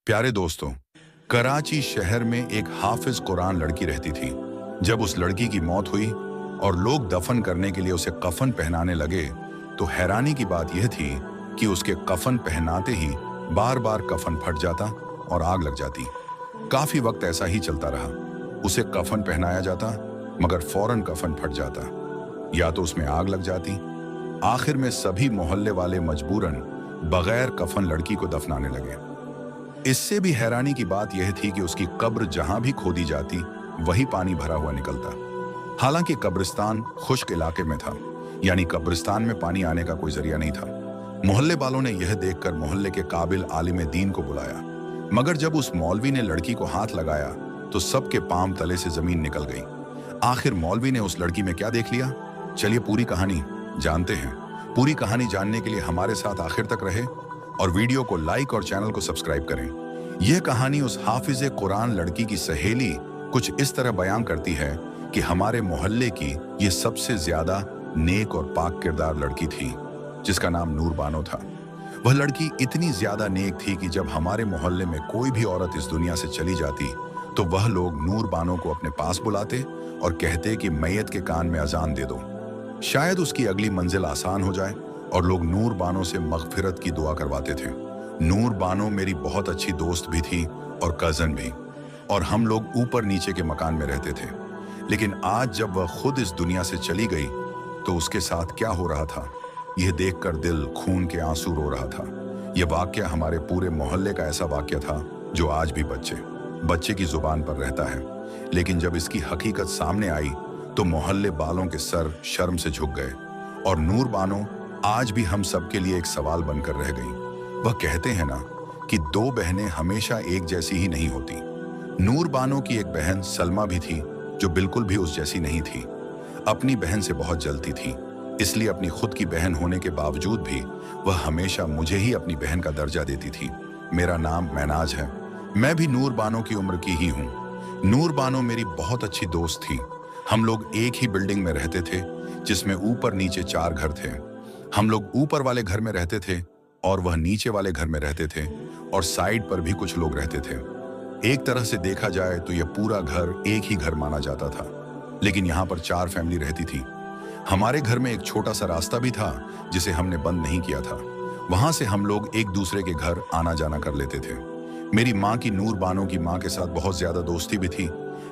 प्यारे दोस्तों, कराची शहर में एक हाफिज कुरान लड़की रहती थी। जब उस लड़की की मौत हुई और लोग दफन करने के लिए उसे कफन पहनाने लगे, तो हैरानी की बात यह थी कि उसके कफन पहनाते ही बार बार कफन फट जाता और आग लग जाती। काफी वक्त ऐसा ही चलता रहा। उसे कफन पहनाया जाता, मगर फौरन कफन फट जाता, या तो उसमें आग लग जाती। आखिर में सभी मोहल्ले वाले मजबूरन बगैर कफन लड़की को दफनाने लगे। इससे भी हैरानी की बात यह थी कि उसकी कब्र जहां भी खोदी जाती, वही पानी भरा हुआ निकलता। हालांकि कब्रिस्तान खुश्क इलाके में था, यानी कब्रिस्तान में पानी आने का कोई जरिया नहीं था। मोहल्ले वालों ने यह देखकर मोहल्ले के काबिल आलिम दीन को बुलाया, मगर जब उस मौलवी ने लड़की को हाथ लगाया तो सबके पांव तले से जमीन निकल गई। आखिर मौलवी ने उस लड़की में क्या देख लिया? चलिए पूरी कहानी जानते हैं। पूरी कहानी जानने के लिए हमारे साथ आखिर तक रहे और वीडियो को लाइक और चैनल को सब्सक्राइब करें। यह कहानी उस हाफिज कुरान लड़की की सहेली कुछ इस तरह बयान करती है कि हमारे मोहल्ले की ये सबसे ज्यादा नेक और पाक किरदार लड़की थी, जिसका नाम नूर बानो था। वह लड़की इतनी ज्यादा नेक थी कि जब हमारे मोहल्ले में कोई भी औरत इस दुनिया से चली जाती, तो वह लोग नूर बानो को अपने पास बुलाते और कहते कि मैयत के कान में अजान दे दो, शायद उसकी अगली मंजिल आसान हो जाए। और लोग नूर बानो से मगफिरत की दुआ करवाते थे। नूर बानो मेरी बहुत अच्छी दोस्त भी थी और कजन भी, और हम लोग ऊपर नीचे के मकान में रहते थे। लेकिन आज जब वह खुद इस दुनिया से चली गई, तो उसके साथ क्या हो रहा था, यह देखकर दिल खून के आंसू रो रहा था। यह वाक्य हमारे पूरे मोहल्ले का ऐसा वाक्य था जो आज भी बच्चे की जुबान पर रहता है। लेकिन जब इसकी हकीकत सामने आई, तो मोहल्ले वालों के सर शर्म से झुक गए, और नूर बानो आज भी हम सबके लिए एक सवाल बनकर रह गई। वह कहते हैं ना कि दो बहनें हमेशा एक जैसी ही नहीं होती। नूर बानो की एक बहन सलमा भी थी, जो बिल्कुल भी उस जैसी नहीं थी। अपनी बहन से बहुत जलती थी, इसलिए अपनी खुद की बहन होने के बावजूद भी वह हमेशा मुझे ही अपनी बहन का दर्जा देती थी। मेरा नाम मैनाज है। मैं भी नूर बानो की उम्र की ही हूँ। नूर बानो मेरी बहुत अच्छी दोस्त थी। हम लोग एक ही बिल्डिंग में रहते थे, जिसमें ऊपर नीचे 4 घर थे। हम लोग ऊपर वाले घर में रहते थे और वह नीचे वाले घर में रहते थे, और साइड पर भी कुछ लोग रहते थे। एक तरह से देखा जाए तो यह पूरा घर एक ही घर माना जाता था, लेकिन यहाँ पर 4 फैमिली रहती थी। हमारे घर में एक छोटा सा रास्ता भी था, जिसे हमने बंद नहीं किया था। वहां से हम लोग एक दूसरे के घर आना जाना कर लेते थे। मेरी माँ की नूर बानो की माँ के साथ बहुत ज्यादा दोस्ती भी थी,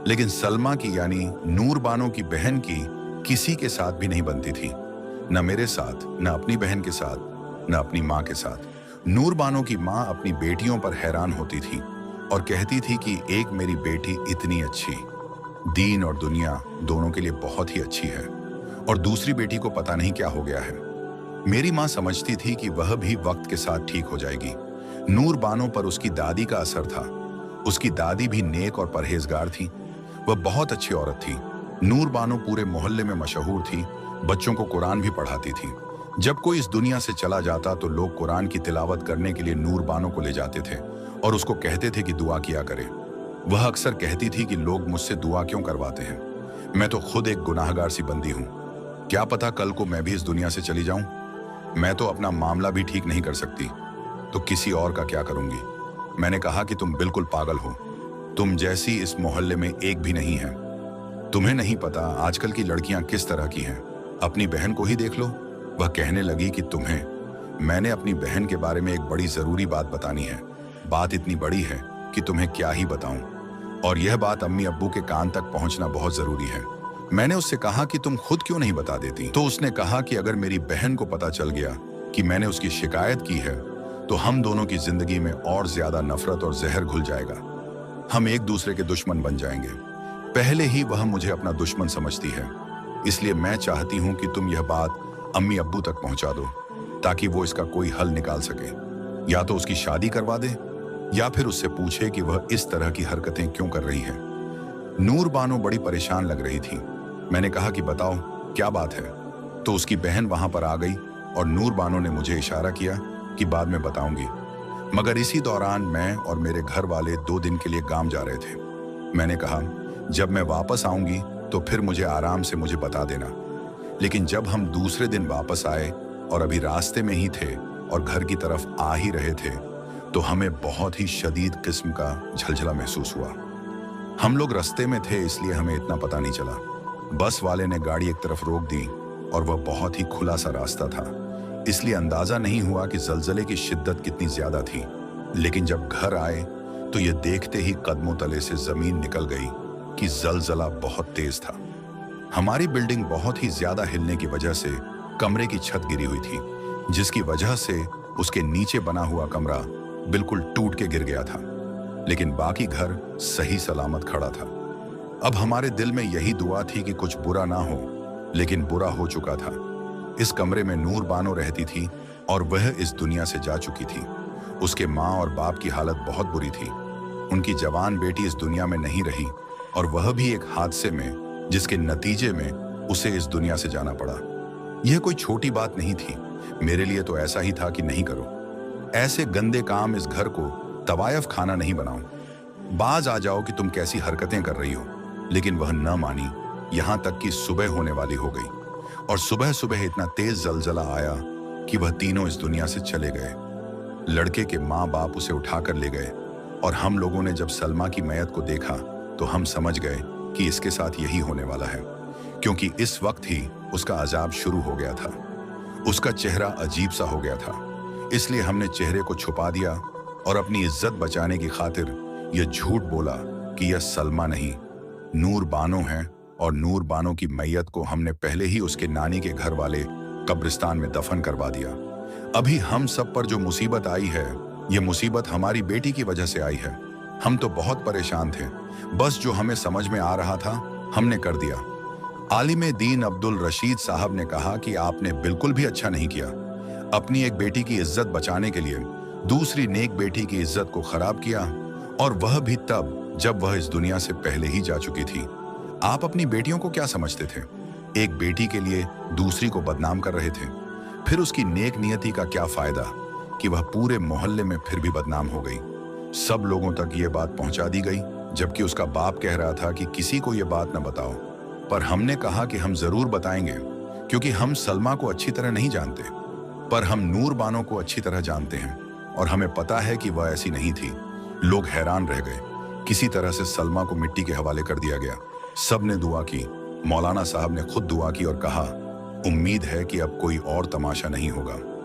लेकिन सलमा की यानी नूर बानो की बहन की किसी के साथ भी नहीं बनती थी। न मेरे साथ, न अपनी बहन के साथ, न अपनी माँ के साथ। नूर बानो की माँ अपनी बेटियों पर हैरान होती थी और कहती थी कि एक मेरी बेटी इतनी अच्छी, दीन और दुनिया दोनों के लिए बहुत ही अच्छी है, और दूसरी बेटी को पता नहीं क्या हो गया है। मेरी माँ समझती थी कि वह भी वक्त के साथ ठीक हो जाएगी। नूर बानो पर उसकी दादी का असर था। उसकी दादी भी नेक और परहेजगार थी। वह बहुत अच्छी औरत थी। नूर बानो पूरे मोहल्ले में मशहूर थी। बच्चों को कुरान भी पढ़ाती थी। जब कोई इस दुनिया से चला जाता तो लोग कुरान की तिलावत करने के लिए नूर बानो को ले जाते थे और उसको कहते थे कि दुआ किया करे। वह अक्सर कहती थी कि लोग मुझसे दुआ क्यों करवाते हैं, मैं तो खुद एक गुनाहगार सी बंदी हूँ। क्या पता कल को मैं भी इस दुनिया से चली जाऊं। मैं तो अपना मामला भी ठीक नहीं कर सकती, तो किसी और का क्या करूंगी। मैंने कहा कि तुम बिल्कुल पागल हो, तुम जैसी इस मोहल्ले में एक भी नहीं है। तुम्हें नहीं पता आजकल की लड़कियां किस तरह की हैं। अपनी बहन को ही देख लो। वह कहने लगी कि मैंने अपनी बहन के बारे में एक बड़ी जरूरी बात बतानी है। बात इतनी बड़ी है कि तुम्हें क्या ही बताऊं, और यह बात अम्मी अब्बू के कान तक पहुंचना बहुत जरूरी है। मैंने उससे कहा कि तुम खुद क्यों नहीं बता देती, तो उसने कहा कि अगर मेरी बहन को पता चल गया कि मैंने उसकी शिकायत की है, तो हम दोनों की जिंदगी में और ज्यादा नफरत और जहर घुल जाएगा। हम एक दूसरे के दुश्मन बन जाएंगे। पहले ही वह मुझे अपना दुश्मन समझती है, इसलिए मैं चाहती हूं कि तुम यह बात अम्मी अब्बू तक पहुंचा दो, ताकि वो इसका कोई हल निकाल सके। या तो उसकी शादी करवा दे, या फिर उससे पूछे कि वह इस तरह की हरकतें क्यों कर रही है। नूर बानो बड़ी परेशान लग रही थी। मैंने कहा कि बताओ क्या बात है। तो उसकी बहन वहां पर आ गई और नूर बानो ने मुझे इशारा किया कि बाद में बताऊंगी। मगर इसी दौरान मैं और मेरे घर वाले 2 दिन के लिए गांव जा रहे थे। मैंने कहा जब मैं वापस आऊंगी तो फिर मुझे आराम से मुझे बता देना। लेकिन जब हम दूसरे दिन वापस आए और अभी रास्ते में ही थे और घर की तरफ आ ही रहे थे, तो हमें बहुत ही शदीद किस्म का झलझला महसूस हुआ। हम लोग रास्ते में थे इसलिए हमें इतना पता नहीं चला। बस वाले ने गाड़ी एक तरफ रोक दी और वह बहुत ही खुला सा रास्ता था, इसलिए अंदाजा नहीं हुआ कि जलजले की शिद्दत कितनी ज्यादा थी। लेकिन जब घर आए तो ये देखते ही कदमों तले से जमीन निकल गई कि जलजला बहुत तेज था। हमारी बिल्डिंग बहुत ही ज्यादा हिलने की वजह से कमरे की छत गिरी हुई थी, जिसकी वजह से उसके नीचे बना हुआ कमरा बिल्कुल टूट के गिर गया था, लेकिन बाकी घर सही सलामत खड़ा था। अब हमारे दिल में यही दुआ थी कि कुछ बुरा ना हो, लेकिन बुरा हो चुका था। इस कमरे में नूर बानो रहती थी और वह इस दुनिया से जा चुकी थी। उसके माँ और बाप की हालत बहुत बुरी थी। उनकी जवान बेटी इस दुनिया में नहीं रही और वह भी एक हादसे में, जिसके नतीजे में उसे इस दुनिया से जाना पड़ा। यह कोई छोटी बात नहीं थी। मेरे लिए तो ऐसा ही था कि नहीं करो ऐसे गंदे काम, इस घर को तवायफ खाना नहीं बनाओ। बाज आ जाओ कि तुम कैसी हरकतें कर रही हो। लेकिन वह न मानी, यहाँ तक कि सुबह होने वाली हो गई और सुबह सुबह इतना तेज जलजला आया कि वह तीनों इस दुनिया से चले गए। लड़के के माँ बाप उसे उठाकर ले गए और हम लोगों ने जब सलमा की मैयत को देखा तो हम समझ गए कि इसके साथ यही होने वाला है, क्योंकि इस वक्त ही उसका अजाब शुरू हो गया था। उसका चेहरा अजीब सा हो गया था, इसलिए हमने चेहरे को छुपा दिया और अपनी इज्जत बचाने की खातिर यह झूठ बोला कि यह सलमा नहीं, नूर बानो है। और नूर बानो की मैयत को हमने पहले ही उसके नानी के घर वाले कब्रिस्तान में दफन करवा दिया। अभी हम सब पर जो मुसीबत आई है, ये मुसीबत हमारी बेटी की वजह से आई है। हम तो बहुत परेशान थे, बस जो हमें समझ में आ रहा था हमने कर दिया। आलिम दीन अब्दुल रशीद साहब ने कहा कि आपने बिल्कुल भी अच्छा नहीं किया। अपनी एक बेटी की इज्जत बचाने के लिए दूसरी नेक बेटी की इज्जत को खराब किया, और वह भी तब जब वह इस दुनिया से पहले ही जा चुकी थी। आप अपनी बेटियों को क्या समझते थे? एक बेटी के लिए दूसरी को बदनाम कर रहे थे। फिर उसकी नेक नियति का क्या फायदा कि वह पूरे मोहल्ले में फिर भी बदनाम हो गई। सब लोगों तक ये बात पहुंचा दी गई, जबकि उसका बाप कह रहा था कि किसी को ये बात न बताओ। पर हमने कहा कि हम जरूर बताएंगे, क्योंकि हम सलमा को अच्छी तरह नहीं जानते, पर हम नूर बानो को अच्छी तरह जानते हैं और हमें पता है कि वह ऐसी नहीं थी। लोग हैरान रह गए। किसी तरह से सलमा को मिट्टी के हवाले कर दिया गया। सब ने दुआ की। मौलाना साहब ने खुद दुआ की और कहा, उम्मीद है कि अब कोई और तमाशा नहीं होगा।